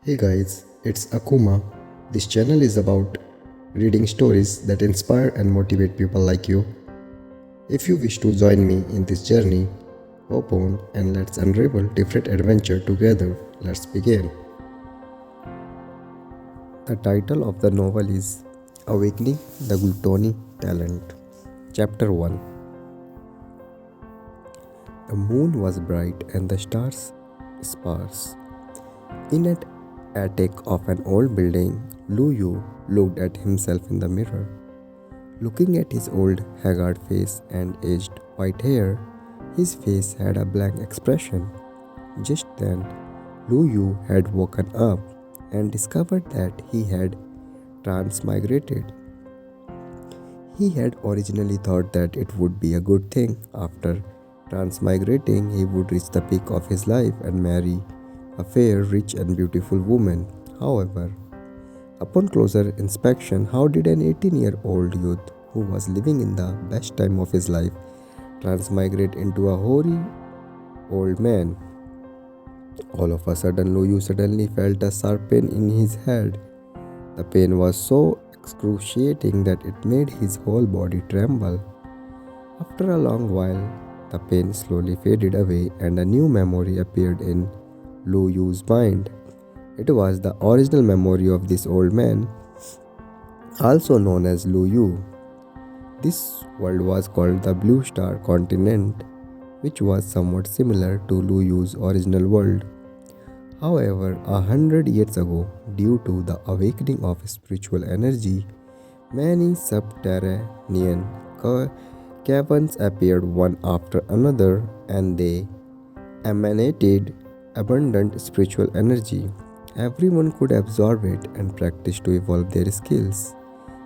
Hey guys, it's Akuma. This channel is about reading stories that inspire and motivate people like you. If you wish to join me in this journey, hop on and let's unravel different adventure together. Let's begin. The title of the novel is Awakening The Gluttony Talent. Chapter 1. The moon was bright and the stars sparse. In an attic of an old building, Lu Yu looked at himself in the mirror. Looking at his old, haggard face and aged white hair, his face had a blank expression. Just then, Lu Yu had woken up and discovered that he had transmigrated. He had originally thought that it would be a good thing. After transmigrating, he would reach the peak of his life and marry a fair, rich, and beautiful woman. However, upon closer inspection, how did an 18-year-old youth who was living in the best time of his life transmigrate into a hoary old man? All of a sudden, Luyu suddenly felt a sharp pain in his head. The pain was so excruciating that it made his whole body tremble. After a long while, the pain slowly faded away and a new memory appeared in Lu Yu's mind. It was the original memory of this old man, also known as Lu Yu. This world was called the Blue Star Continent, which was somewhat similar to Lu Yu's original world. However, 100 years ago, due to the awakening of spiritual energy, many subterranean caverns appeared one after another, and they emanated abundant spiritual energy. Everyone could absorb it and practice to evolve their skills.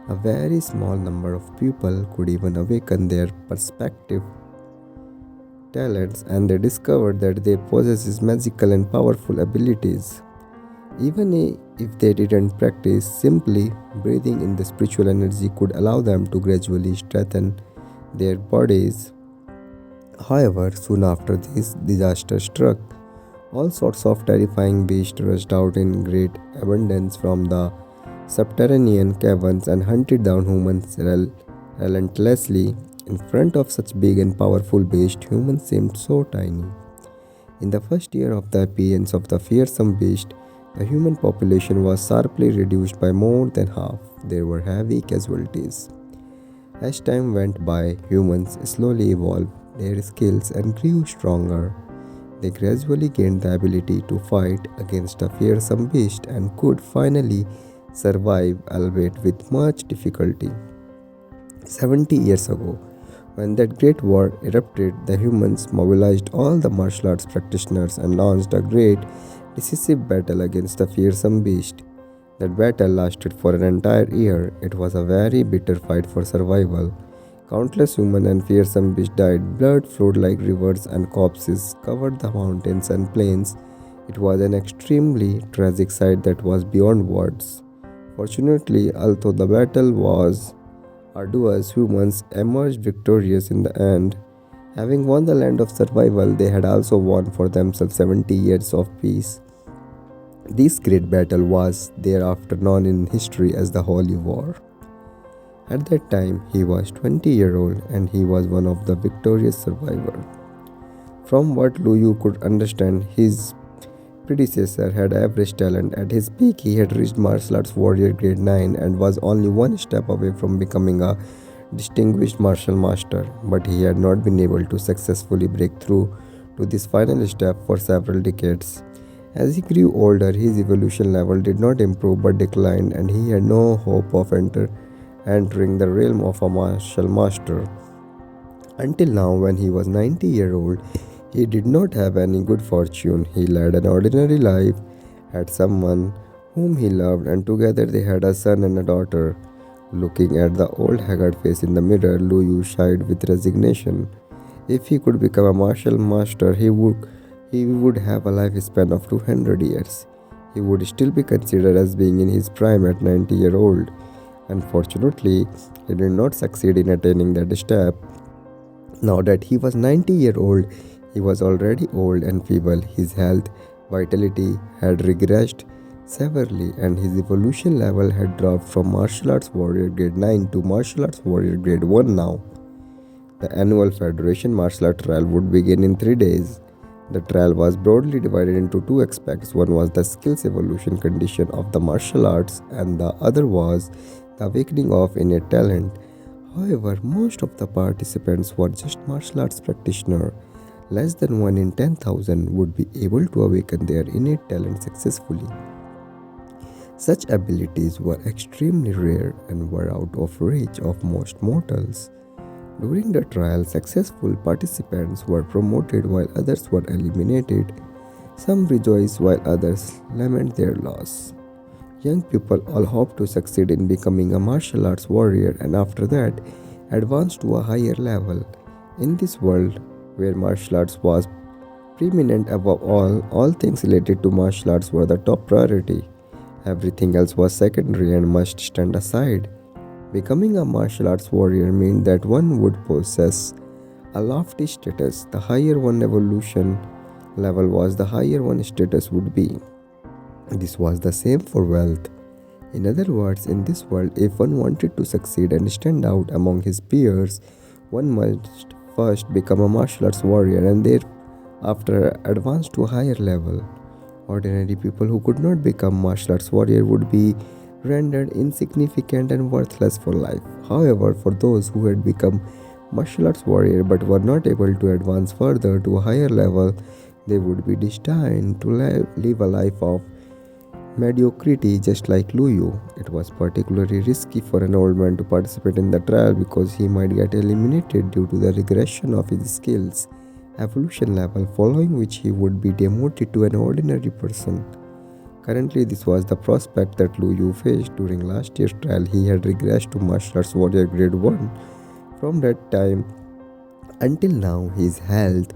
A very small number of people could even awaken their perspective talents, and they discovered that they possess magical and powerful abilities. Even if they didn't practice, simply breathing in the spiritual energy could allow them to gradually strengthen their bodies. However, soon after this disaster struck, all sorts of terrifying beasts rushed out in great abundance from the subterranean caverns and hunted down humans relentlessly. In front of such big and powerful beasts, humans seemed so tiny. In the first year of the appearance of the fearsome beast, the human population was sharply reduced by more than half. There were heavy casualties. As time went by, humans slowly evolved their skills and grew stronger. They gradually gained the ability to fight against a fearsome beast and could finally survive, albeit with much difficulty. 70 years ago, when that great war erupted, the humans mobilized all the martial arts practitioners and launched a great, decisive battle against the fearsome beast. That battle lasted for an entire year. It was a very bitter fight for survival. Countless human and fearsome beasts died. Blood flowed like rivers and corpses covered the mountains and plains. It was an extremely tragic sight that was beyond words. Fortunately, although the battle was arduous, humans emerged victorious in the end. Having won the land of survival, they had also won for themselves 70 years of peace. This great battle was thereafter known in history as the Holy War. At that time, he was 20-year-old and he was one of the victorious survivors. From what Lu Yu could understand, his predecessor had average talent. At his peak, he had reached martial arts warrior grade 9 and was only one step away from becoming a distinguished martial master. But he had not been able to successfully break through to this final step for several decades. As he grew older, his evolution level did not improve but declined, and he had no hope of entering the realm of a martial master. Until now, when he was 90-year-old, he did not have any good fortune. He led an ordinary life, had someone whom he loved, and together they had a son and a daughter. Looking at the old haggard face in the mirror, Lu Yu sighed with resignation. If he could become a martial master, he would have a lifespan of 200 years. He would still be considered as being in his prime at 90-year-old. Unfortunately, he did not succeed in attaining that step. Now that he was 90-year-old, he was already old and feeble. His health, vitality had regressed severely, and his evolution level had dropped from martial arts warrior grade 9 to martial arts warrior grade 1 now. The annual Federation martial art trial would begin in 3 days. The trial was broadly divided into two aspects. One was the skills evolution condition of the martial arts, and the other was the awakening of innate talent. However, most of the participants were just martial arts practitioners. Less than 1 in 10,000 would be able to awaken their innate talent successfully. Such abilities were extremely rare and were out of reach of most mortals. During the trial, successful participants were promoted while others were eliminated. Some rejoiced while others lament their loss. Young people all hope to succeed in becoming a martial arts warrior and after that advance to a higher level. In this world where martial arts was preeminent above all things related to martial arts were the top priority. Everything else was secondary and must stand aside. Becoming a martial arts warrior meant that one would possess a lofty status. The higher one evolution level was, the higher one status would be. This was the same for wealth. In other words, in this world, if one wanted to succeed and stand out among his peers, one must first become a martial arts warrior and thereafter advance to a higher level. Ordinary people who could not become martial arts warrior would be rendered insignificant and worthless for life. However, for those who had become martial arts warrior but were not able to advance further to a higher level, they would be destined to live a life of mediocrity just like Luyu. It was particularly risky for an old man to participate in the trial because he might get eliminated due to the regression of his skills evolution level, following which he would be demoted to an ordinary person. Currently, this was the prospect that Luyu faced during last year's trial. He had regressed to martial arts warrior grade 1. From that time until now, his health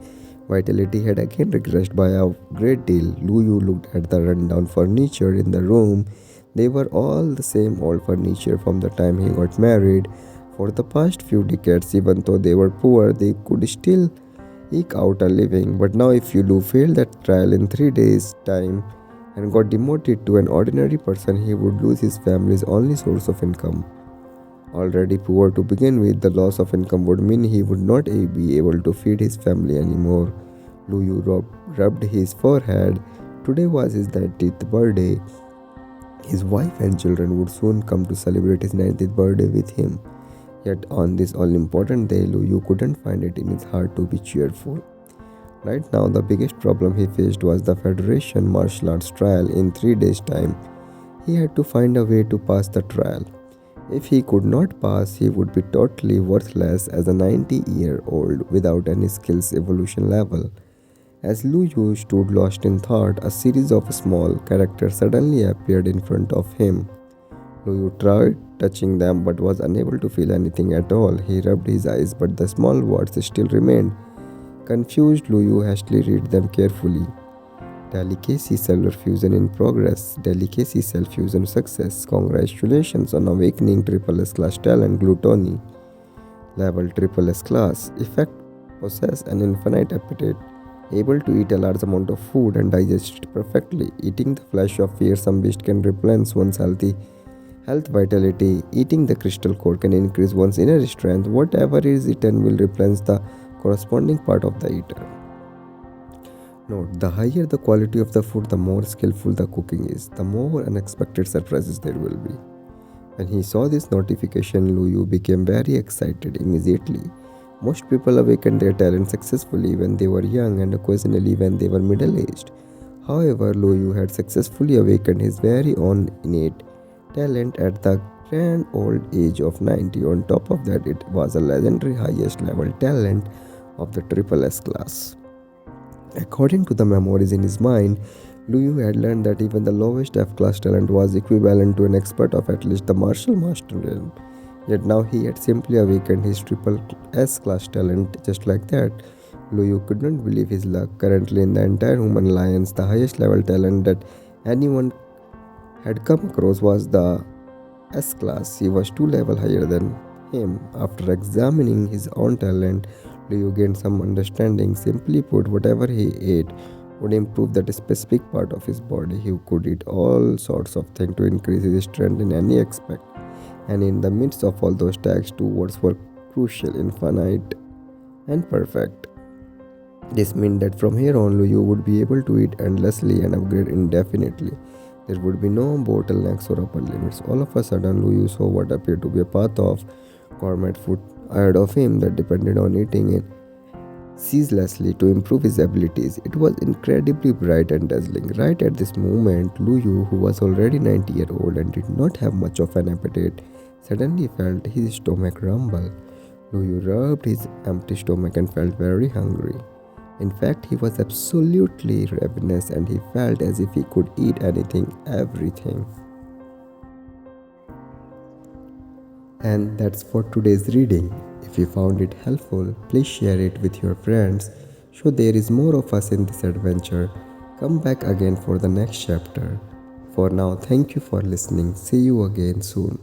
vitality had again regressed by a great deal. Luyu looked at the rundown furniture in the room. They were all the same old furniture from the time he got married. For the past few decades, even though they were poor, they could still eke out a living. But now if Lu failed that trial in 3 days' time and got demoted to an ordinary person, he would lose his family's only source of income. Already poor to begin with, the loss of income would mean he would not be able to feed his family anymore. Luyu rubbed his forehead. Today was his 90th birthday. His wife and children would soon come to celebrate his 90th birthday with him. Yet on this all-important day, Luyu couldn't find it in his heart to be cheerful. Right now, the biggest problem he faced was the Federation martial arts trial in 3 days' time. He had to find a way to pass the trial. If he could not pass, he would be totally worthless as a 90-year-old without any skills evolution level. As Luyu stood lost in thought, a series of small characters suddenly appeared in front of him. Luyu tried touching them but was unable to feel anything at all. He rubbed his eyes, but the small words still remained. Confused, Luyu hastily read them carefully. Delicacy cellular fusion in progress. Delicacy cell fusion success. Congratulations on awakening SSS-class talent gluttony. Level SSS-class. Effect: possess an infinite appetite. Able to eat a large amount of food and digest it perfectly. Eating the flesh of fearsome beast can replenish one's health vitality. Eating the crystal core can increase one's inner strength. Whatever is eaten will replenish the corresponding part of the eater. Note: the higher the quality of the food, the more skillful the cooking is, the more unexpected surprises there will be. When he saw this notification, Luyu became very excited immediately. Most people awakened their talent successfully when they were young and occasionally when they were middle-aged. However, Luyu had successfully awakened his very own innate talent at the grand old age of 90. On top of that, it was a legendary highest level talent of the SSS-class. According to the memories in his mind, Luyu had learned that even the lowest F-class talent was equivalent to an expert of at least the martial master realm. Yet now he had simply awakened his SSS-class talent just like that. Luyu could not believe his luck. Currently in the entire human alliance, the highest level talent that anyone had come across was the S-class. He was 2 levels higher than him. After examining his own talent, Luyu gained some understanding. Simply put, whatever he ate would improve that specific part of his body. He could eat all sorts of things to increase his strength in any aspect. And in the midst of all those tasks, two words were crucial: infinite and perfect. This meant that from here on, you would be able to eat endlessly and upgrade indefinitely. There would be no bottlenecks or upper limits. All of a sudden, Luyu saw what appeared to be a path of gourmet food ahead of him that depended on eating it ceaselessly to improve his abilities. It was incredibly bright and dazzling. Right at this moment, Luyu, who was already 90-year-old and did not have much of an appetite, suddenly felt his stomach rumble. Luyu rubbed his empty stomach and felt very hungry. In fact, he was absolutely ravenous and he felt as if he could eat anything, everything. And that's for today's reading. If you found it helpful, please share it with your friends so there is more of us in this adventure. Come back again for the next chapter. For now, thank you for listening. See you again soon.